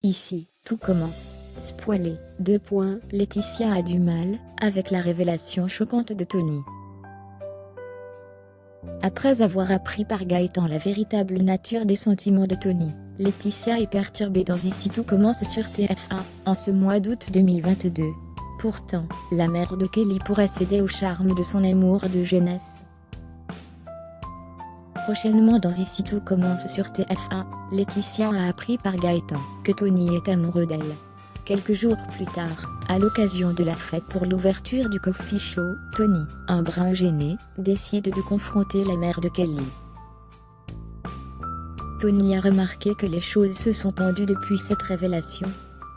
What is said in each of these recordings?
Ici, tout commence. Spoilé. Laetitia a du mal avec la révélation choquante de Tony. Après avoir appris par Gaëtan la véritable nature des sentiments de Tony, Laetitia est perturbée dans Ici tout commence sur TF1, en ce mois d'août 2022. Pourtant, la mère de Kelly pourrait céder au charme de son amour de jeunesse. Prochainement dans Ici tout commence sur TF1, Laetitia a appris par Gaëtan que Tony est amoureux d'elle. Quelques jours plus tard, à l'occasion de la fête pour l'ouverture du coffee show, Tony, un brin gêné, décide de confronter la mère de Kelly. Tony a remarqué que les choses se sont tendues depuis cette révélation.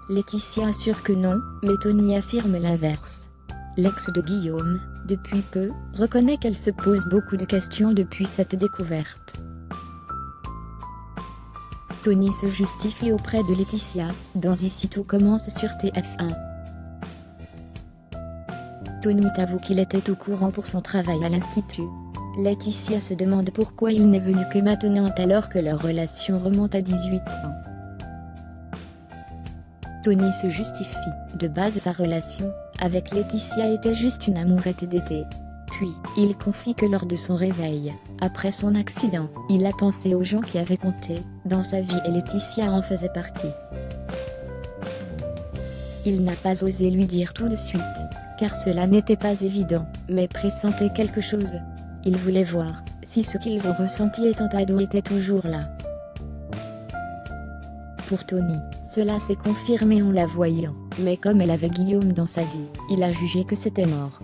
Laetitia assure que non, mais Tony affirme l'inverse. L'ex de Guillaume, depuis peu, reconnaît qu'elle se pose beaucoup de questions depuis cette découverte. Tony se justifie auprès de Laetitia, dans Ici tout commence sur TF1. Tony avoue qu'il était au courant pour son travail à l'institut. Laetitia se demande pourquoi il n'est venu que maintenant alors que leur relation remonte à 18 ans. Tony se justifie, de base sa relation avec Laetitia était juste une amourette d'été. Puis, il confie que lors de son réveil, après son accident, il a pensé aux gens qui avaient compté dans sa vie et Laetitia en faisait partie. Il n'a pas osé lui dire tout de suite, car cela n'était pas évident, mais pressentait quelque chose. Il voulait voir si ce qu'ils ont ressenti étant ados était toujours là. Pour Tony, cela s'est confirmé en la voyant, mais comme elle avait Guillaume dans sa vie, il a jugé que c'était mort.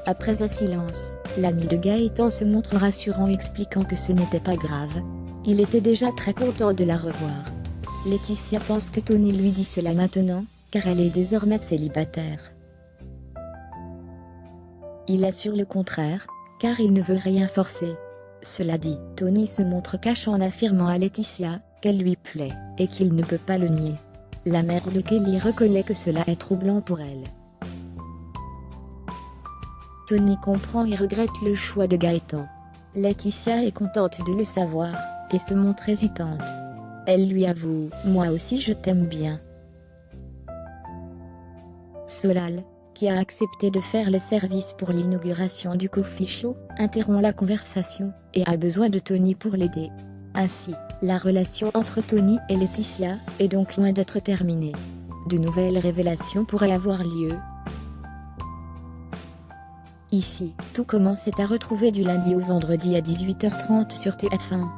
Après un silence, l'ami de Gaëtan se montre rassurant expliquant que ce n'était pas grave. Il était déjà très content de la revoir. Laetitia pense que Tony lui dit cela maintenant, car elle est désormais célibataire. Il assure le contraire, car il ne veut rien forcer. Cela dit, Tony se montre cash en affirmant à Laetitia qu'elle lui plaît, et qu'il ne peut pas le nier. La mère de Kelly reconnaît que cela est troublant pour elle. Tony comprend et regrette le choix de Gaëtan. Laetitia est contente de le savoir, et se montre hésitante. Elle lui avoue « Moi aussi je t'aime bien ». Solal, qui a accepté de faire le service pour l'inauguration du coffee show, interrompt la conversation, et a besoin de Tony pour l'aider. Ainsi, la relation entre Tony et Laetitia est donc loin d'être terminée. De nouvelles révélations pourraient avoir lieu. Ici, tout commence est à retrouver du lundi au vendredi à 18h30 sur TF1.